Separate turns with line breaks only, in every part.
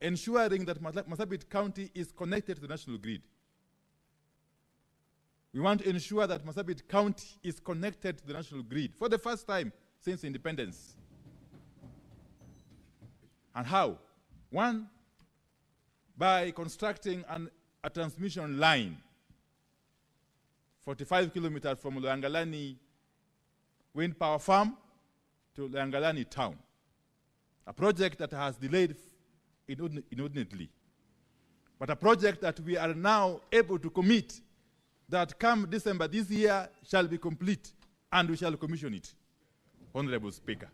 ensuring that Marsabit County is connected to the national grid. We want to ensure that Marsabit County is connected to the national grid for the first time since independence. And how? One, by constructing a transmission line 45 kilometers from Loyangalani wind power farm to Loyangalani town, a project that has delayed inordinately, but a project that we are now able to commit that come December this year shall be complete and we shall commission it. Honorable Speaker.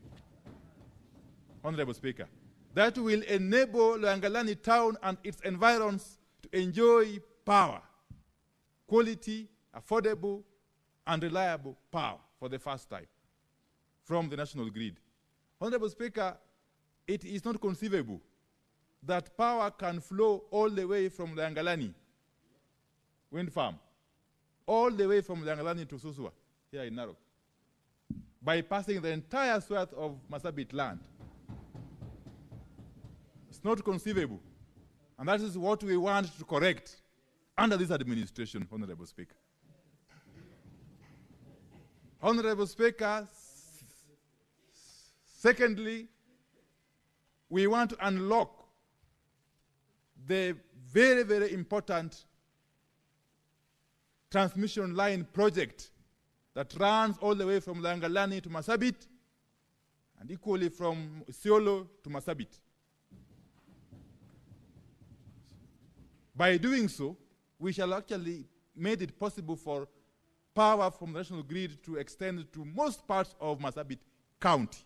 Honorable Speaker. That will enable Loyangalani town and its environs to enjoy power, quality, affordable, and reliable power for the first time from the national grid. Honorable Speaker, it is not conceivable that power can flow all the way from Loyangalani wind farm, all the way from Loyangalani to Susua, here in Narok, bypassing the entire swath of Marsabit land. It's not conceivable. And that is what we want to correct under this administration, Honorable Speaker. Honorable Speaker, secondly, we want to unlock the very, very important transmission line project that runs all the way from Loyangalani to Marsabit and equally from Isiolo to Marsabit. By doing so, we shall actually make it possible for power from the national grid to extend to most parts of Marsabit County.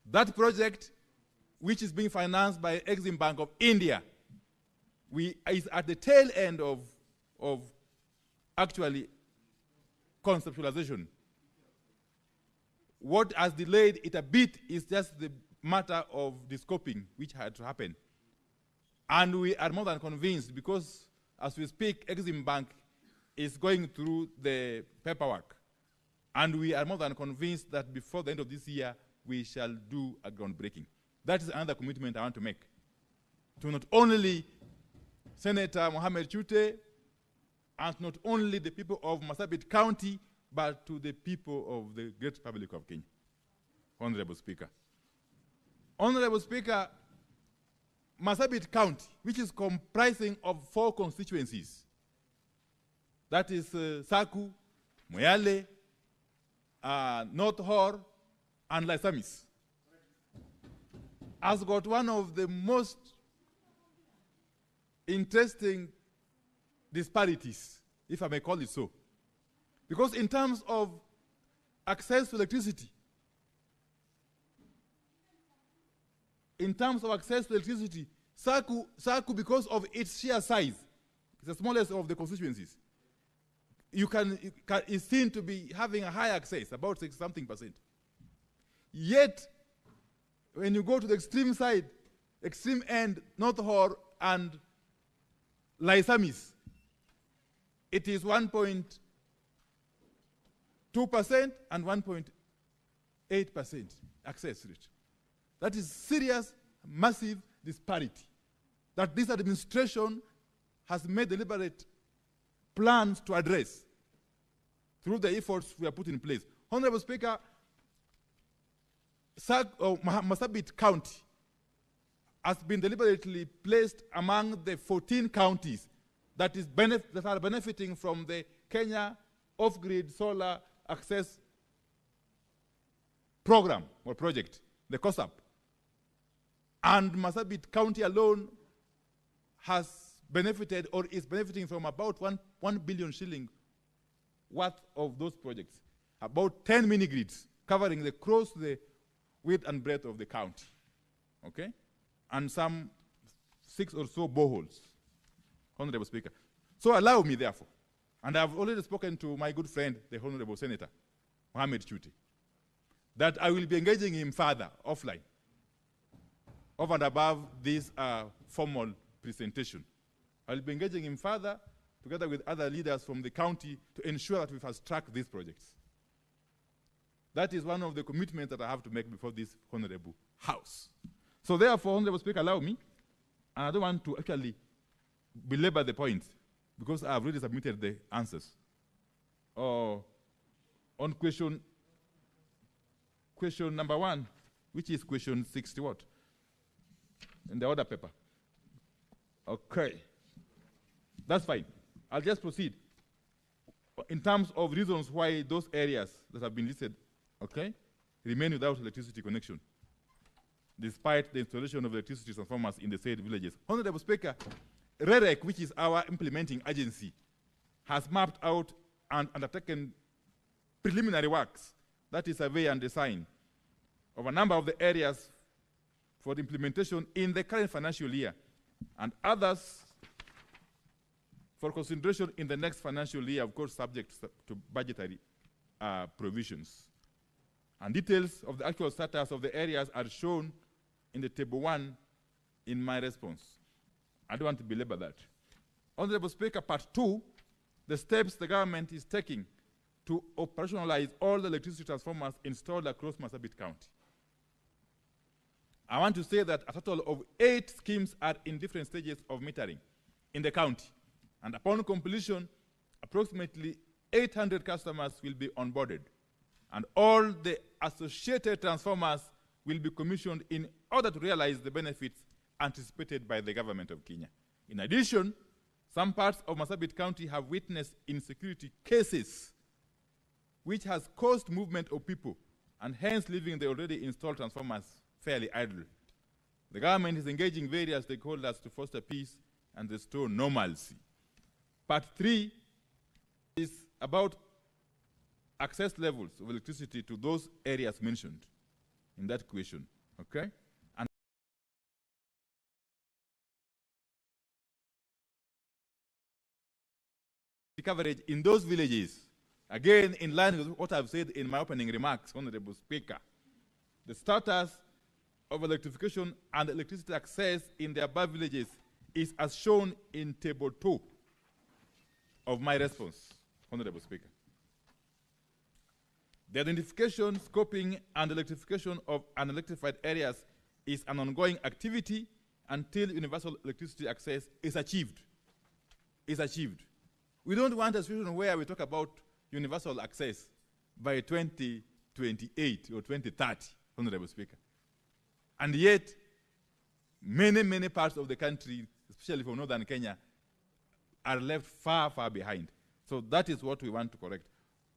That project, which is being financed by Exim Bank of India, is at the tail end of actually conceptualization. What has delayed it a bit is just the matter of the scoping, which had to happen. And we are more than convinced, because as we speak, Exim Bank is going through the paperwork. And we are more than convinced that before the end of this year, we shall do a groundbreaking. That is another commitment I want to make to not only Senator Mohammed Chute and not only the people of Marsabit County, but to the people of the Great Republic of Kenya. Honorable Speaker. Honorable Speaker, Marsabit County, which is comprising of 4 constituencies, that is Saku, Moyale, North Hor, and Laisamis, has got one of the most interesting disparities, if I may call it so. Because in terms of access to electricity, Saku, because of its sheer size, it's the smallest of the constituencies, is seen to be having a high access, about 60-something%. Yet, when you go to the extreme side, extreme end, North Hor and Laisamis, it is 1.2% and 1.8% access rate. That is serious, massive disparity that this administration has made deliberate plans to address through the efforts we have put in place. Honorable Speaker, Marsabit County has been deliberately placed among the 14 counties that are benefiting from the Kenya Off-Grid Solar Access Program or project, the COSAP. And Marsabit County alone has benefited or is benefiting from about 1 billion shilling worth of those projects. About 10 mini-grids covering across the width and breadth of the county, okay? And some 6 or so boreholes, Honorable Speaker. So allow me, therefore, and I've already spoken to my good friend, the Honorable Senator, Mohammed Chute, that I will be engaging him further, offline, over and above this formal presentation. I'll be engaging him further, together with other leaders from the county, to ensure that we fast-track these projects. That is one of the commitments that I have to make before this Honorable House. So therefore, Honorable Speaker, allow me And I don't want to actually belabor the point because I've already submitted the answers. On question number 1, which is question 60 what? In the order paper. Okay. That's fine. I'll just proceed. In terms of reasons why those areas that have been listed, okay, remain without electricity connection, despite the installation of electricity transformers in the said villages. Honorable Speaker, REREC, which is our implementing agency, has mapped out and undertaken preliminary works, that is survey and design, of a number of the areas for the implementation in the current financial year, and others for consideration in the next financial year, of course, subject to budgetary provisions. And details of the actual status of the areas are shown in the table 1 in my response. I don't want to belabor that. Honorable Speaker, part 2, the steps the government is taking to operationalize all the electricity transformers installed across Marsabit County. I want to say that a total of 8 schemes are in different stages of metering in the county. And upon completion, approximately 800 customers will be onboarded. And all the associated transformers will be commissioned in order to realize the benefits anticipated by the government of Kenya. In addition, some parts of Marsabit County have witnessed insecurity cases, which has caused movement of people and hence leaving the already installed transformers fairly idle. The government is engaging various stakeholders to foster peace and restore normalcy. Part 3 is about access levels of electricity to those areas mentioned in that question, okay? And coverage in those villages, again, in line with what I've said in my opening remarks, Honorable Speaker. The status of electrification and electricity access in the above villages is as shown in table 2 of my response, Honorable Speaker. The identification, scoping, and electrification of unelectrified areas is an ongoing activity until universal electricity access is achieved. We don't want a situation where we talk about universal access by 2028 or 2030, Honorable Speaker. And yet, many parts of the country, especially from northern Kenya, are left far behind. So that is what we want to correct.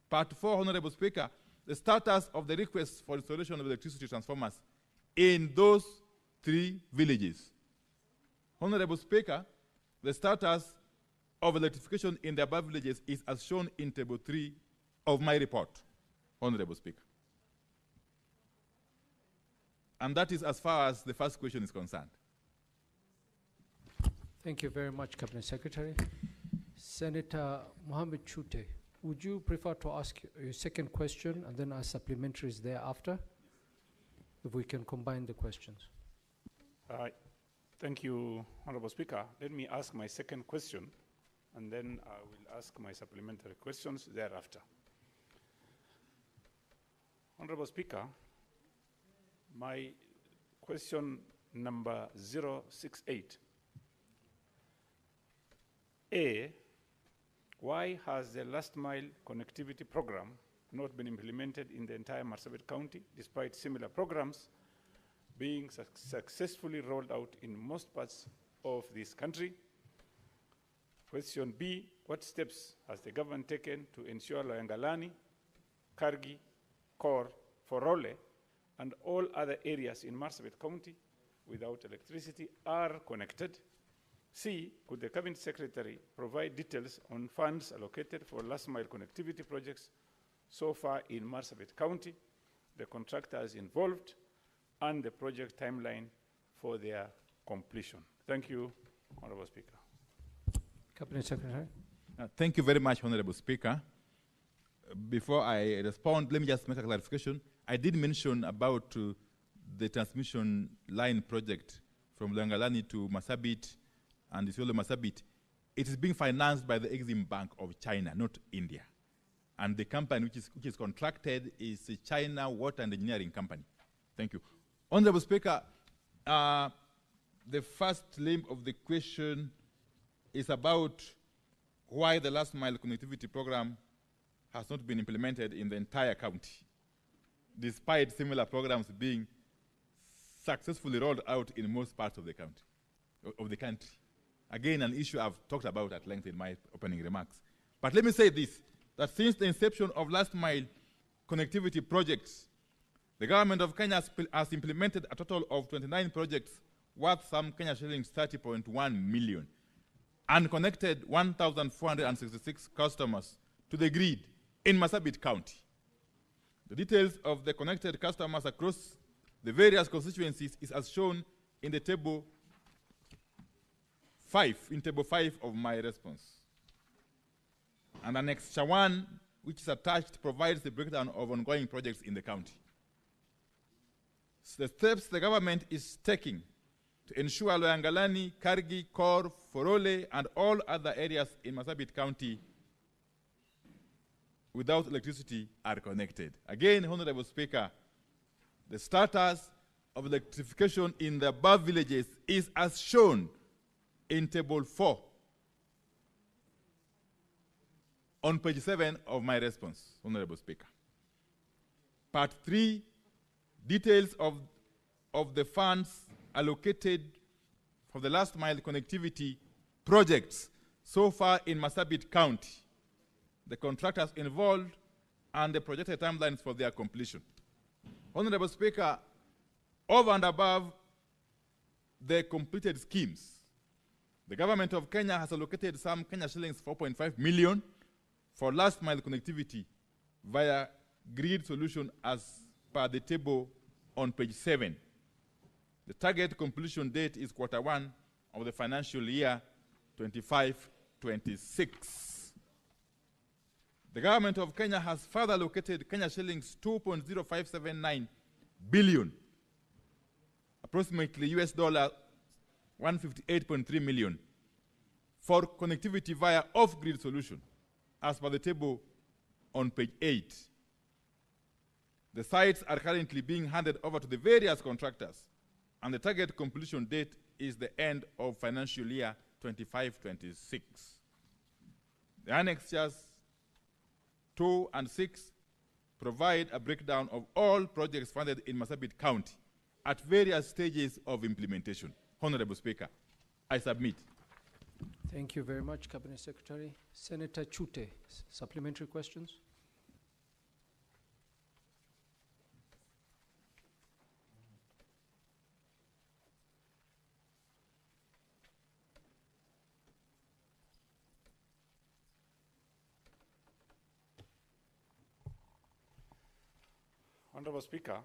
Part 4, Honorable Speaker, the status of the request for installation of electricity transformers in those 3 villages. Honorable Speaker, the status of electrification in the above villages is as shown in table 3 of my report, Honorable Speaker. And that is as far as the first question is concerned.
Thank you very much, Cabinet Secretary. Senator Mohammed Chute, would you prefer to ask your second question and then ask supplementaries thereafter? If we can combine the questions.
Thank you, Honorable Speaker. Let me ask my second question, and then I will ask my supplementary questions thereafter. Honorable Speaker, my question number 068. A, why has the last mile connectivity program not been implemented in the entire Marsabit County, despite similar programs being successfully rolled out in most parts of this country? Question B, what steps has the government taken to ensure Loyangalani, Kargi, Kor, Forole, and all other areas in Marsabit County without electricity are connected? C, could the Cabinet Secretary provide details on funds allocated for last mile connectivity projects so far in Marsabit County, the contractors involved, and the project timeline for their completion? Thank you, Honorable Speaker.
Cabinet Secretary.
Thank you very much, Honorable Speaker. Before I respond, let me just make a clarification. I did mention about the transmission line project from Loyangalani to Marsabit and Isiolo Marsabit. It is being financed by the Exim Bank of China, not India. And the company which is contracted is a China Water and Engineering Company. Thank you. Honorable Speaker, the first limb of the question is about why the last mile connectivity program has not been implemented in the entire county, despite similar programs being successfully rolled out in most parts of the country. Again, an issue I've talked about at length in my opening remarks. But let me say this, that since the inception of last mile connectivity projects, the government of Kenya has implemented a total of 29 projects worth some Kenya shillings 30.1 million and connected 1,466 customers to the grid in Marsabit County. The details of the connected customers across the various constituencies is as shown in the table 5, of my response. And Annexure 1, which is attached, provides the breakdown of ongoing projects in the county. So the steps the government is taking to ensure Loyangalani, Kargi, Kor, Forole, and all other areas in Marsabit County without electricity are connected. Again, Honorable Speaker, the status of electrification in the above villages is as shown in Table 4 on page 7 of my response, Honorable Speaker. Part 3, details of the funds allocated for the last mile connectivity projects so far in Marsabit County, the contractors involved, and the projected timelines for their completion. Honorable Speaker, over and above the completed schemes, the government of Kenya has allocated some Kenya shillings 4.5 million for last mile connectivity via grid solution as per the table on page 7. The target completion date is Q1 of the financial year 25-26. The government of Kenya has further allocated Kenya shillings 2.0579 billion, approximately US dollar 158.3 million, for connectivity via off-grid solution, as per the table on page 8. The sites are currently being handed over to the various contractors, and the target completion date is the end of financial year 25-26. The annexures 2 and 6 provide a breakdown of all projects funded in Marsabit County at various stages of implementation. Honorable Speaker, I submit.
Thank you very much, Cabinet Secretary. Senator Chute, supplementary questions?
Honorable Speaker,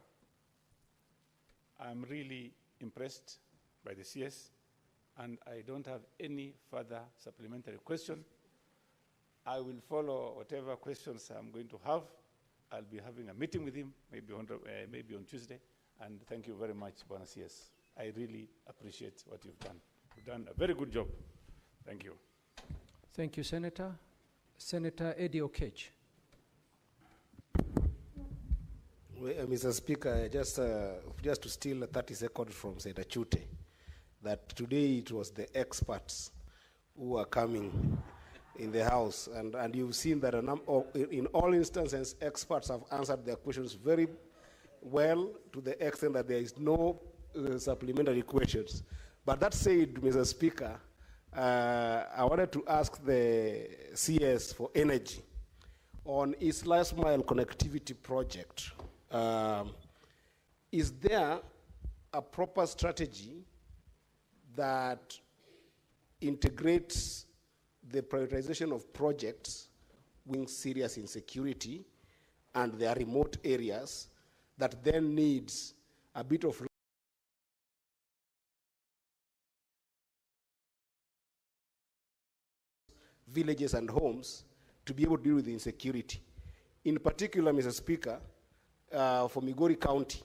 I'm really impressed by the CS, and I don't have any further supplementary question. I will follow whatever questions I'm going to have. I'll be having a meeting with him, maybe on Tuesday, and thank you very much, Bwana CS. I really appreciate what you've done. You've done a very good job. Thank you.
Thank you, Senator. Senator Eddie Okech.
Mr. Speaker, just to steal 30 seconds from Senator Chute, that today it was the experts who are coming in the House, and you've seen that in all instances, experts have answered their questions very well, to the extent that there is no supplementary questions. But that said, Mr. Speaker, I wanted to ask the CS for energy on its last mile connectivity project. Is there a proper strategy that integrates the prioritization of projects with serious insecurity and their remote areas that then needs a bit of villages and homes to be able to deal with the insecurity? In particular, Mr. Speaker, for Migori County,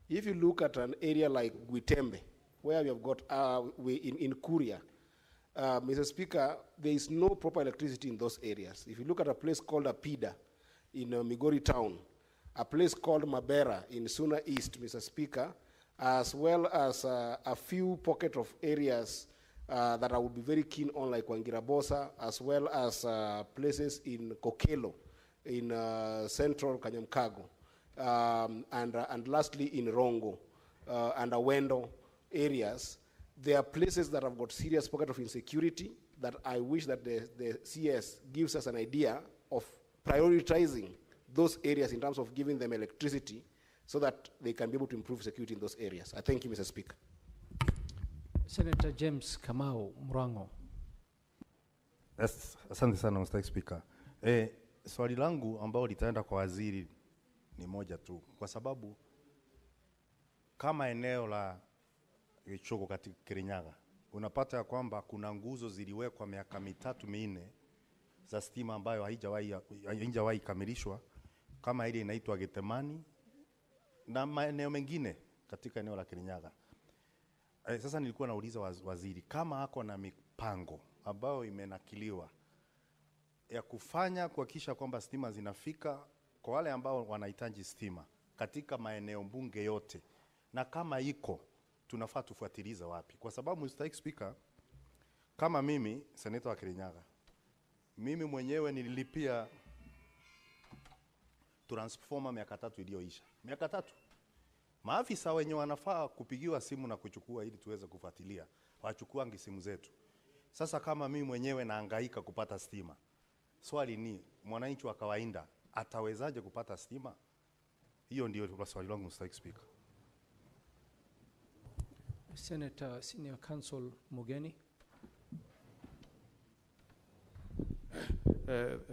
if you look at an area like Gwitembe, where we have got in Kuria, Mr. Speaker, there is no proper electricity in those areas. If you look at a place called Apida in Migori Town, a place called Mabera in Suna East, Mr. Speaker, as well as a few pocket of areas that I would be very keen on, like Wangirabosa, as well as places in Kokelo, in central Kanyamkago, and lastly in Rongo and Awendo areas. There are places that have got serious pocket of insecurity that I wish that the CS gives us an idea of prioritizing those areas in terms of giving them electricity so that they can be able to improve security in those areas. I thank you, Mr. Speaker.
Senator James Kamau Mrango.
Yes, asante sana Mr. Speaker. Swali langu ambao litaenda kwa waziri ni moja tu, kwa sababu kama eneo la Gichogo katika Kirinyaga unapata ya kwamba kuna nguzo ziliwekwa miaka 3-4 za stima ambayo haijawahi kamilishwa, kama ile inaitwa Getemani na maeneo mengine katika eneo la Kirinyaga. Sasa nilikuwa nauliza waziri kama hako na mipango ambayo imenakiliwa ya kufanya kuhakikisha kwamba stima zinafika kwa wale ambao wanahitaji stima katika maeneo bunge yote, na kama iko tunafaa tufuatiliza wapi? Kwa sababu Mr. Speaker, kama mimi seneta wa Kirinyaga, mimi mwenyewe nililipia transformer miaka 3 iliyoisha. Miaka 3. Maafisa wenye wanafaa kupigiwa simu na kuchukua ili tuweze kufuatilia, wachukuangi simu zetu. Sasa kama mimi mwenyewe nahangaika kupata stima, swali ni mwananchi wa kawaida atawezaje kupata stima? Hiyo ndio swali langu Mr. Speaker.
Senator Senior Counsel Mugeni.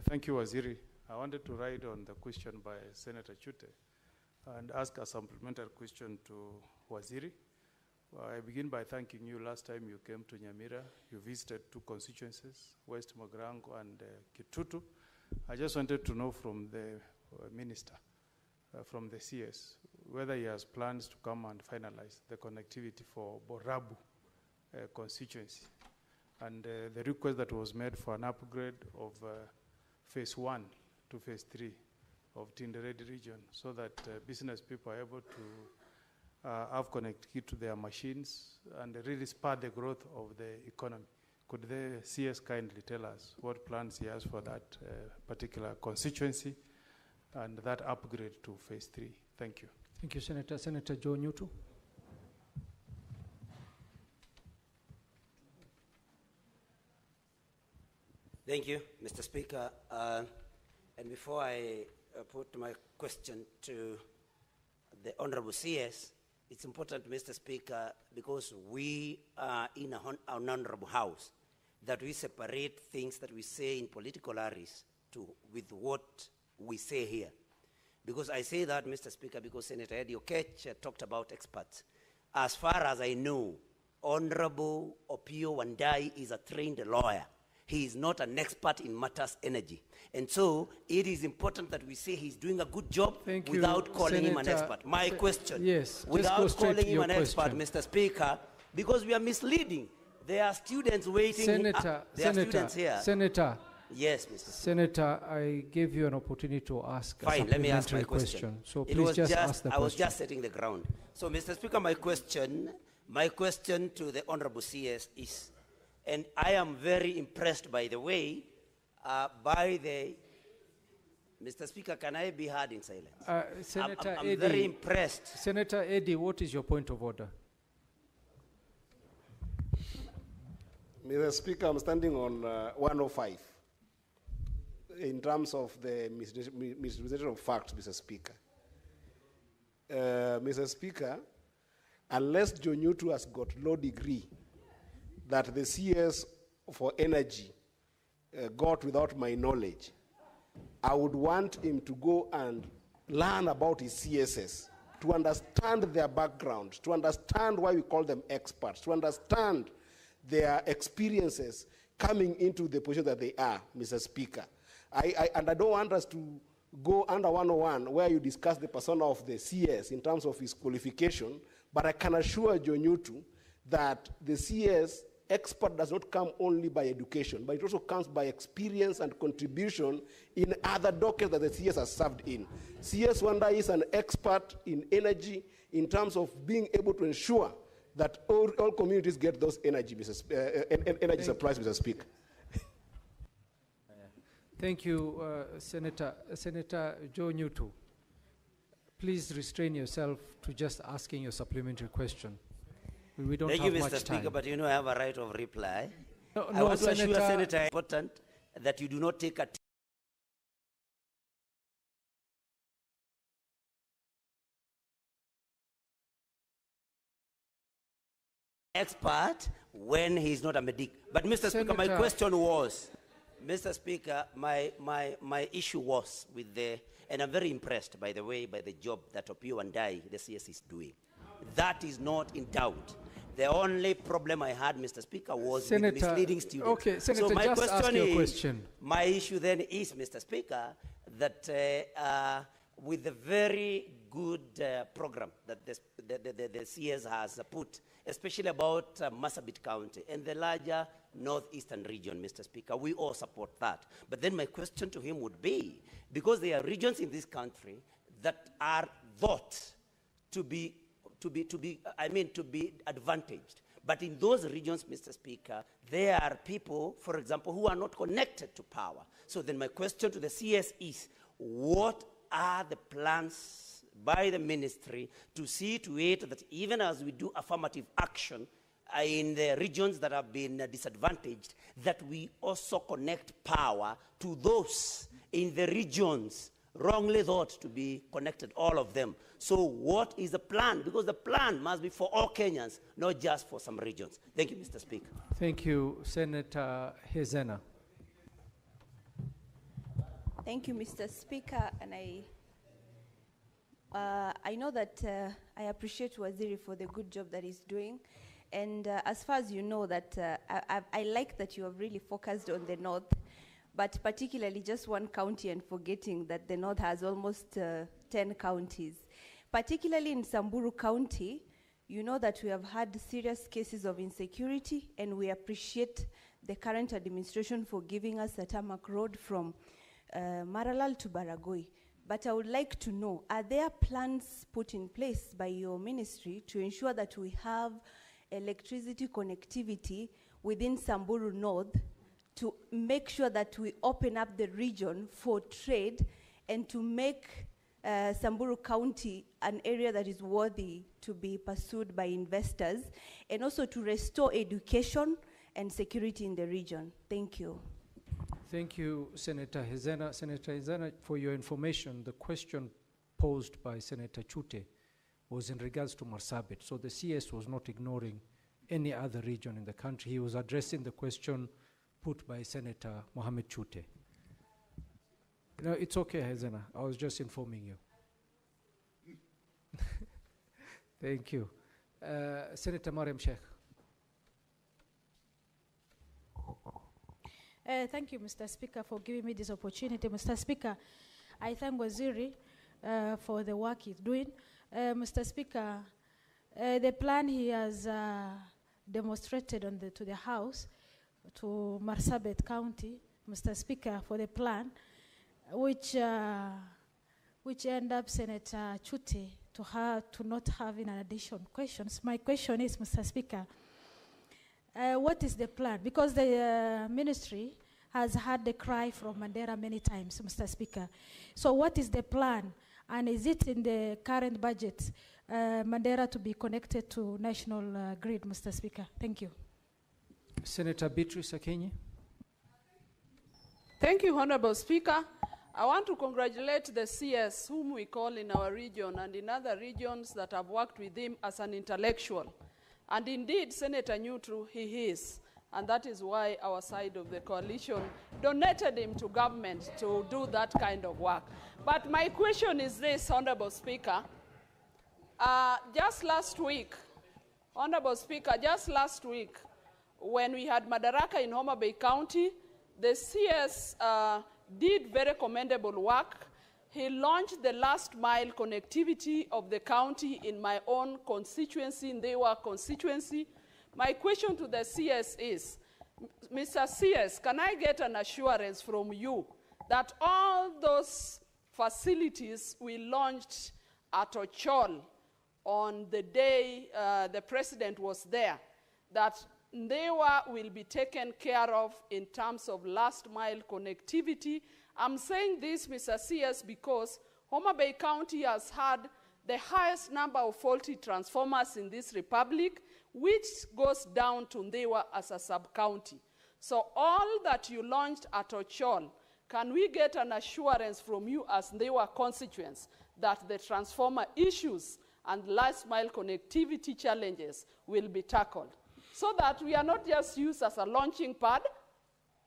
Thank you, Waziri. I wanted to write on the question by Senator Chute and ask a supplementary question to Waziri. I begin by thanking you. Last time you came to Nyamira, you visited 2 constituencies, West Mogrango and Kitutu. I just wanted to know from the Minister, from the CS, whether he has plans to come and finalize the connectivity for Borabu constituency. And the request that was made for an upgrade of phase 1 to phase 3 of Tinderedi region, so that business people are able to have connectivity to their machines and really spur the growth of the economy. Could the CS kindly tell us what plans he has for that particular constituency and that upgrade to phase 3? Thank you.
Thank you, Senator. Senator Joe Newton.
Thank you, Mr. Speaker. And before I put my question to the Honorable CS, it's important, Mr. Speaker, because we are in an honorable house, that we separate things that we say in political areas with what we say here. Because I say that, Mr. Speaker, because Senator Eddie Okech talked about experts. As far as I know, Honorable Opiyo Wandayi is a trained lawyer. He is not an expert in matters energy. And so it is important that we say he's doing a good job without calling him an expert. My question,
yes,
without calling him an expert, Mr. Speaker, because we are misleading. There are students waiting.
Senator,
there are students here.
Senator.
Yes, Mr. Speaker.
Senator, I gave you an opportunity to ask a
Fine, let me ask my
question. So
it
please
was
just ask the question.
I was just setting the ground. So, Mr. Speaker, my question to the Honorable CS is, and I am very impressed, by the way, by the... Mr. Speaker, can I be heard in silence?
Senator
I'm
Eddie,
very impressed.
Senator Eddie, what is your point of order?
Mr. Speaker, I'm standing on 105 in terms of the misrepresentation of facts, Mr. Speaker. Mr. Speaker, unless Jonyutu has got law degree that the CS for energy got without my knowledge, I would want him to go and learn about his CSS, to understand their background, to understand why we call them experts, to understand their experiences coming into the position that they are, Mr. Speaker. And I don't want us to go under 101 where you discuss the persona of the CS in terms of his qualification, but I can assure Jonyutu that the CS expert does not come only by education, but it also comes by experience and contribution in other dockets that the CS has served in. CS Wandayi is an expert in energy, in terms of being able to ensure that all communities get those energy, energy supplies, Mr. Speaker.
Thank you, Senator Joe Newton. Please restrain yourself to just asking your supplementary question. We don't
Thank
have
you,
much
Mr. Speaker,
time.
but you know I have a right of reply.
No,
I want to assure Senator, it's important that you do not take a expert when he's not a medic. But Mr. Speaker, my question was, Mr. Speaker, my issue was with the, and I'm very impressed, by the way, by the job that Opiyo Wandayi, the CS, is doing. That is not in doubt. The only problem I had, Mr. Speaker, was with misleading students.
Okay, Senator,
so my
just
question
ask your
is,
question.
My issue then is, Mr. Speaker, that with the very good program that the CS has put, especially about Marsabit County and the larger northeastern region, Mr. Speaker, we all support that. But then my question to him would be, because there are regions in this country that are thought to be advantaged. But in those regions, Mr. Speaker, there are people, for example, who are not connected to power. So then my question to the CS is, what are the plans by the ministry to see to it that even as we do affirmative action in the regions that have been disadvantaged, that we also connect power to those in the regions wrongly thought to be connected, all of them. So what is the plan? Because the plan must be for all Kenyans, not just for some regions. Thank you, Mr. Speaker.
Thank you, Senator Hezena.
Thank you, Mr. Speaker, and I know that I appreciate Waziri for the good job that he's doing. And as far as you know, that I like that you have really focused on the North, but particularly just one county and forgetting that the North has almost 10 counties. Particularly in Samburu County, you know that we have had serious cases of insecurity, and we appreciate the current administration for giving us a tarmac road from Maralal to Baragoi. But I would like to know, are there plans put in place by your ministry to ensure that we have electricity connectivity within Samburu North to make sure that we open up the region for trade and to make Samburu County an area that is worthy to be pursued by investors, and also to restore education and security in the region? Thank you.
Thank you, Senator Hezena. Senator Hezena, for your information, the question posed by Senator Chute was in regards to Marsabit. So the CS was not ignoring any other region in the country. He was addressing the question put by Senator Mohammed Chute. No, it's okay, Hezena. I was just informing you. Thank you. Senator Mariam Sheikh.
Thank you, Mr. Speaker, for giving me this opportunity. Mr. Speaker, I thank Waziri for the work he's doing. Mr. Speaker, the plan he has demonstrated to the House, to Marsabit County, Mr. Speaker, for the plan, which end up Senator Chute to not having an additional questions. My question is, Mr. Speaker, what is the plan? Because the ministry has had the cry from Mandera many times, Mr. Speaker. So what is the plan? And is it in the current budget, Mandera to be connected to national grid, Mr. Speaker? Thank you.
Senator Beatrice Akenyi.
Thank you, Honorable Speaker. I want to congratulate the CS, whom we call in our region and in other regions that have worked with him as an intellectual. And indeed, Senator Newtrue, he is. And that is why our side of the coalition donated him to government to do that kind of work. But my question is this, Honorable Speaker. Just last week, Honorable Speaker, just last week, when we had Madaraka in Homa Bay County, the CS did very commendable work. He launched the last mile connectivity of the county in my own constituency, in their constituency. My question to the CS is, Mr. CS, can I get an assurance from you that all those facilities we launched at Ochol on the day the president was there, that Ndewa will be taken care of in terms of last mile connectivity. I'm saying this, Mr. CS, because Homa Bay County has had the highest number of faulty transformers in this republic, which goes down to Ndewa as a sub-county. So all that you launched at Ochol, can we get an assurance from you as Ndewa constituents that the transformer issues and last mile connectivity challenges will be tackled, so that we are not just used as a launching pad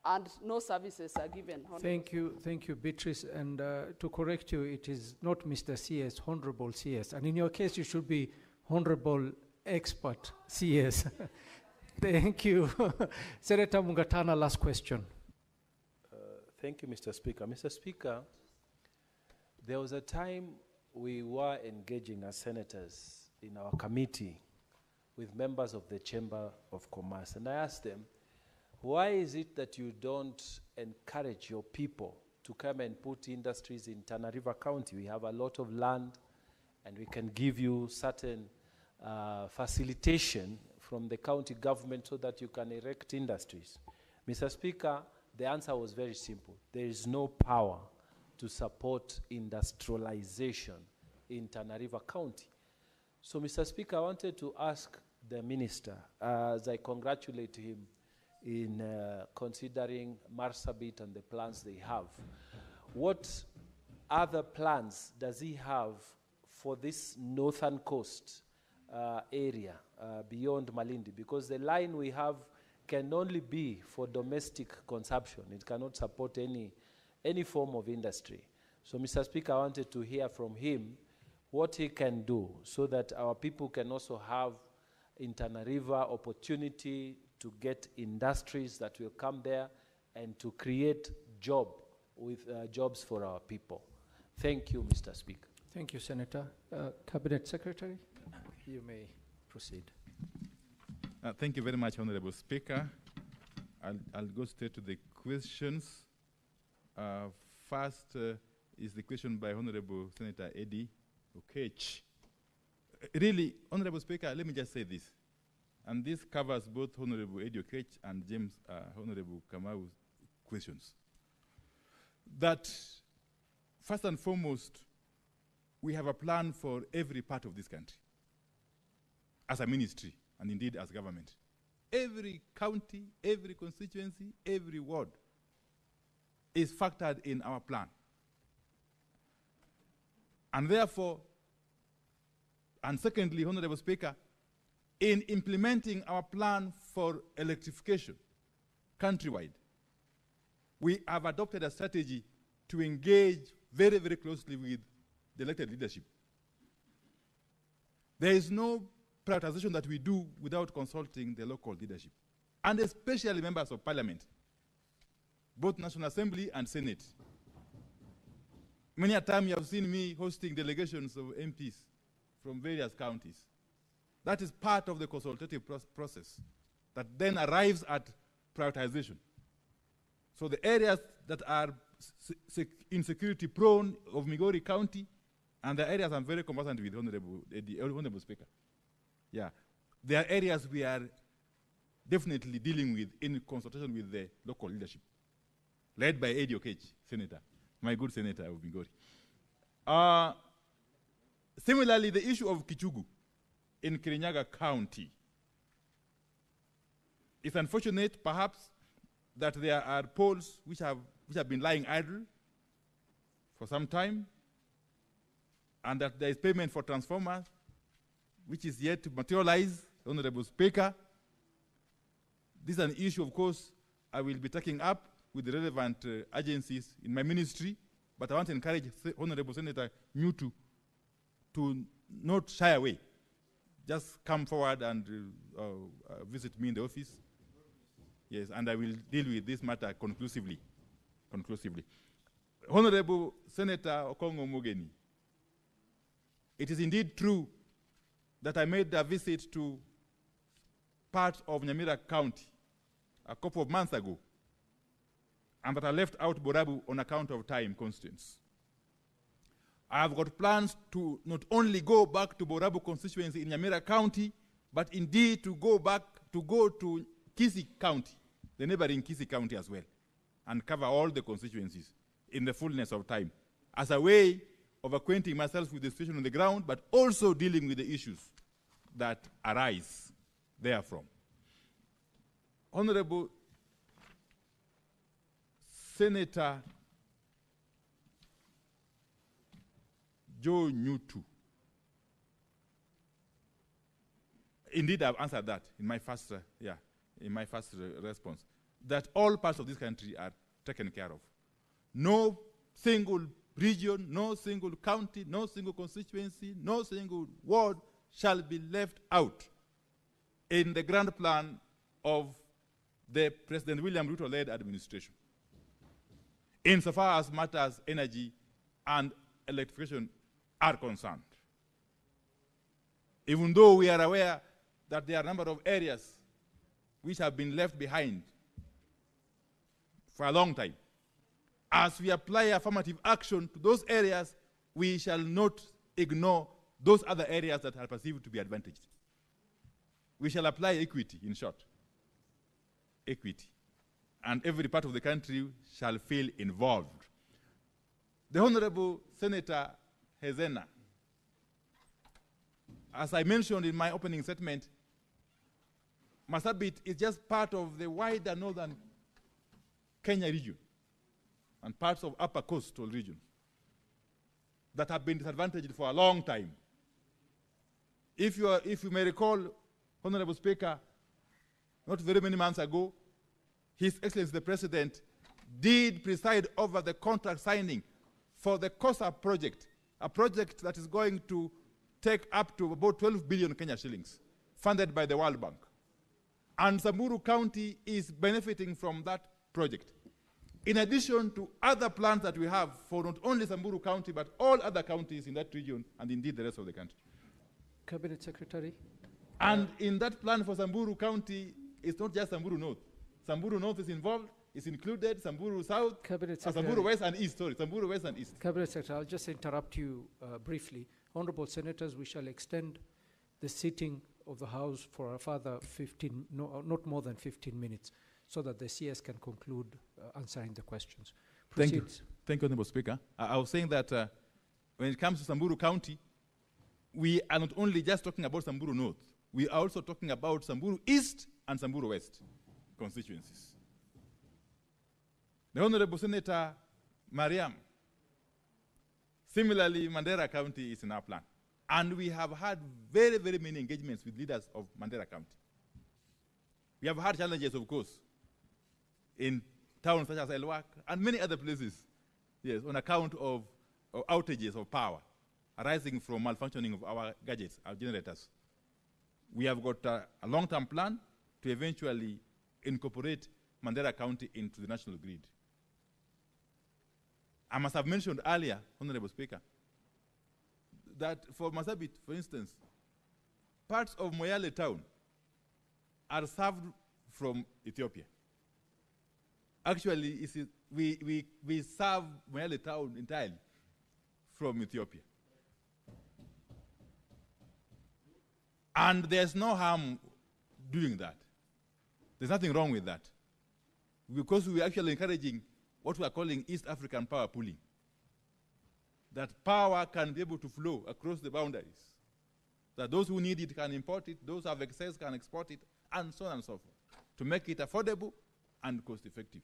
and no services are given?
Thank you, Beatrice. And to correct you, it is not Mr. CS, Honorable CS. And in your case, you should be Honorable Expert CS. Thank you. Senator Mungatana, last question.
Thank you, Mr. Speaker. Mr. Speaker, there was a time we were engaging as senators in our committee with members of the Chamber of Commerce, and I asked them, why is it that you don't encourage your people to come and put industries in Tana River County? We have a lot of land, and we can give you certain facilitation from the county government so that you can erect industries. Mr. Speaker, the answer was very simple. There is no power to support industrialization in Tana River County. So, Mr. Speaker, I wanted to ask the minister, as I congratulate him in considering Marsabit and the plans they have, what other plans does he have for this northern coast area beyond Malindi? Because the line we have can only be for domestic consumption. It cannot support any form of industry. So, Mr. Speaker, I wanted to hear from him what he can do so that our people can also have in Tana River opportunity to get industries that will come there and to create jobs for our people. Thank you, Mr. Speaker.
Thank you, Senator. Cabinet Secretary, you may proceed.
Thank you very much, Honorable Speaker. I'll go straight to the questions. First is the question by Honorable Senator Eddie Okech. Really, Honorable Speaker, let me just say this, and this covers both Honorable Eddie Okech and Honorable Kamau's questions. That, first and foremost, we have a plan for every part of this country, as a ministry, and indeed as government. Every county, every constituency, every ward is factored in our plan. And therefore, and secondly, Honorable Speaker, in implementing our plan for electrification countrywide, we have adopted a strategy to engage very, very closely with the elected leadership. There is no prioritization that we do without consulting the local leadership, and especially members of parliament, both National Assembly and Senate. Many a time you have seen me hosting delegations of MPs from various counties. That is part of the consultative process that then arrives at prioritization. So the areas that are insecurity prone of Migori County, and the areas I'm very conversant with, Honorable Speaker. Yeah, there are areas we are definitely dealing with in consultation with the local leadership, led by Eddie Okech, Senator, my good Senator of Migori. Similarly, the issue of Kichugu in Kirinyaga County. It's unfortunate, perhaps, that there are poles which have been lying idle for some time, and that there is payment for transformers, which is yet to materialize, Honorable Speaker. This is an issue, of course, I will be taking up with the relevant agencies in my ministry, but I want to encourage Honorable Senator Nyutu to not shy away. Just come forward and visit me in the office. Yes, and I will deal with this matter conclusively. Honorable Senator Okongo Mugeni, it is indeed true that I made a visit to parts of Nyamira County a couple of months ago, and that I left out Borabu on account of time constraints. I've got plans to not only go back to Borabu constituency in Nyamira County, but indeed to go to Kisii County, the neighboring Kisii County as well, and cover all the constituencies in the fullness of time, as a way of acquainting myself with the situation on the ground, but also dealing with the issues that arise therefrom. Honorable Senator Joe Nyutu. Indeed, I've answered that in my first, response, that all parts of this country are taken care of. No single region, no single county, no single constituency, no single ward shall be left out in the grand plan of the President William Ruto-led administration, insofar as matters energy and electrification are concerned. Even though we are aware that there are a number of areas which have been left behind for a long time, as we apply affirmative action to those areas, we shall not ignore those other areas that are perceived to be advantaged. We shall apply equity, in short. Equity. And every part of the country shall feel involved. The Honorable Senator Hezena, as I mentioned in my opening statement, Marsabit is just part of the wider northern Kenya region and parts of upper coastal regions that have been disadvantaged for a long time. If you may recall, Honorable Speaker, not very many months ago, His Excellency the President did preside over the contract signing for the COSA project, a project that is going to take up to about 12 billion Kenya shillings, funded by the World Bank. And Samburu County is benefiting from that project, in addition to other plans that we have for not only Samburu County, but all other counties in that region, and indeed the rest of the country.
Cabinet Secretary.
And in that plan for Samburu County, it's not just Samburu North. Samburu North is involved, it's included, Samburu South, Samburu West and East, Samburu West and East.
Cabinet Secretary, I'll just interrupt you briefly. Honorable Senators, we shall extend the sitting of the House for a further 15, not more than 15 minutes, so that the CS can conclude answering the questions. Proceed.
Thank you. Thank you, Honorable Speaker. I was saying that when it comes to Samburu County, we are not only just talking about Samburu North, we are also talking about Samburu East and Samburu West constituencies. The Honorable Senator Mariam, similarly, Mandera County is in our plan. And we have had very, very many engagements with leaders of Mandera County. We have had challenges, of course, in towns such as Elwak and many other places, yes, on account of outages of power arising from malfunctioning of our gadgets, our generators. We have got a long-term plan to eventually incorporate Mandera County into the national grid. I must have mentioned earlier, Honorable Speaker, that for Marsabit, for instance, parts of Moyale town are served from Ethiopia. Actually, we serve Moyale town entirely from Ethiopia. And there's no harm doing that. There's nothing wrong with that. Because we're actually encouraging what we are calling East African power pooling. That power can be able to flow across the boundaries. That those who need it can import it, those who have excess can export it, and so on and so forth, to make it affordable and cost-effective.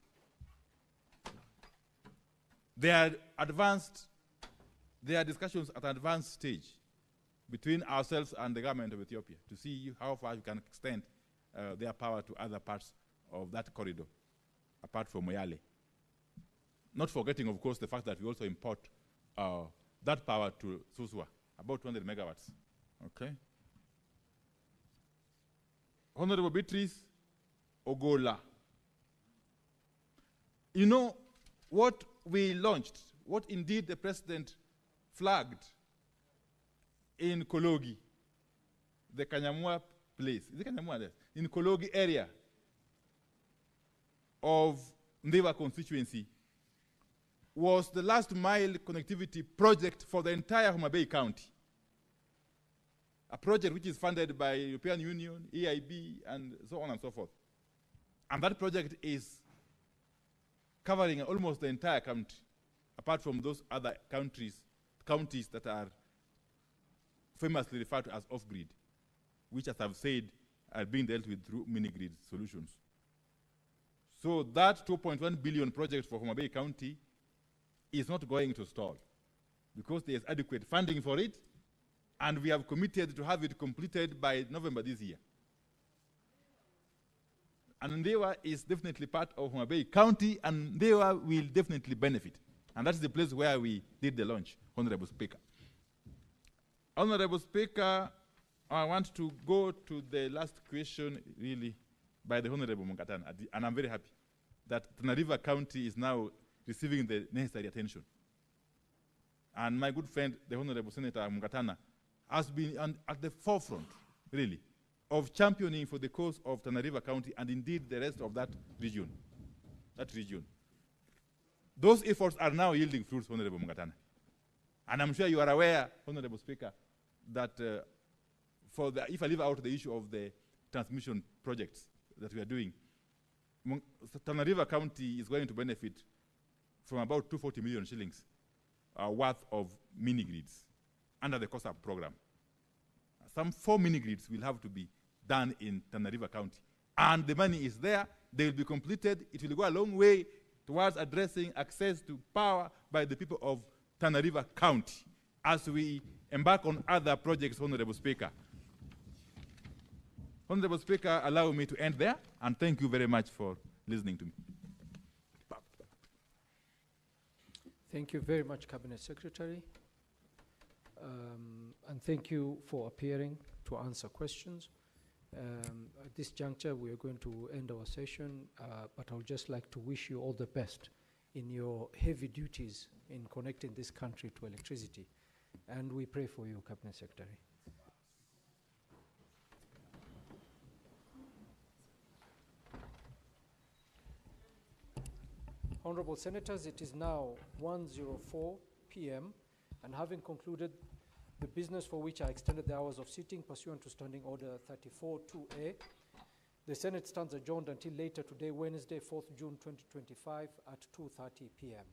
There are discussions at an advanced stage between ourselves and the government of Ethiopia to see how far we can extend their power to other parts of that corridor, apart from Moyale. Not forgetting, of course, the fact that we also import that power to Suswa, about 200 megawatts. Okay. Honorable Beatrice Ogola. You know, what we launched, what indeed the President flagged in Kologi, the Kanyamwa place, is it Kanyamwa there? In Kologi area of Ndiva constituency, was the last mile connectivity project for the entire Homa Bay County. A project which is funded by European Union, EIB, and so on and so forth. And that project is covering almost the entire county, apart from those other counties that are famously referred to as off-grid, which, as I've said, are being dealt with through mini-grid solutions. So that 2.1 billion project for Homa Bay County is not going to stall because there is adequate funding for it, and we have committed to have it completed by November this year. And Ndewa is definitely part of Homa Bay County, and Ndewa will definitely benefit. And that's the place where we did the launch, Honorable Speaker. Honorable Speaker, I want to go to the last question, really, by the Honorable Mungatana, and I'm very happy that Tana River County is now receiving the necessary attention. And my good friend, the Honorable Senator Mungatana, has been at the forefront, really, of championing for the cause of Tana River County and indeed the rest of that region. Those efforts are now yielding fruits, Honorable Mungatana. And I'm sure you are aware, Honorable Speaker, that if I leave out the issue of the transmission projects that we are doing, Tana River County is going to benefit from about 240 million shillings worth of mini-grids under the COSAP program. Some 4 mini-grids will have to be done in Tana River County. And the money is there, they will be completed. It will go a long way towards addressing access to power by the people of Tana River County as we embark on other projects, Honorable Speaker. Honorable Speaker, allow me to end there, and thank you very much for listening to me.
Thank you very much, Cabinet Secretary. And thank you for appearing to answer questions. At this juncture, we are going to end our session, but I would just like to wish you all the best in your heavy duties in connecting this country to electricity. And we pray for you, Cabinet Secretary. Honorable Senators, it is now 1:04 p.m. and having concluded the business for which I extended the hours of sitting pursuant to Standing Order 34-2A, the Senate stands adjourned until later today, Wednesday, 4th June 2025 at 2:30 p.m.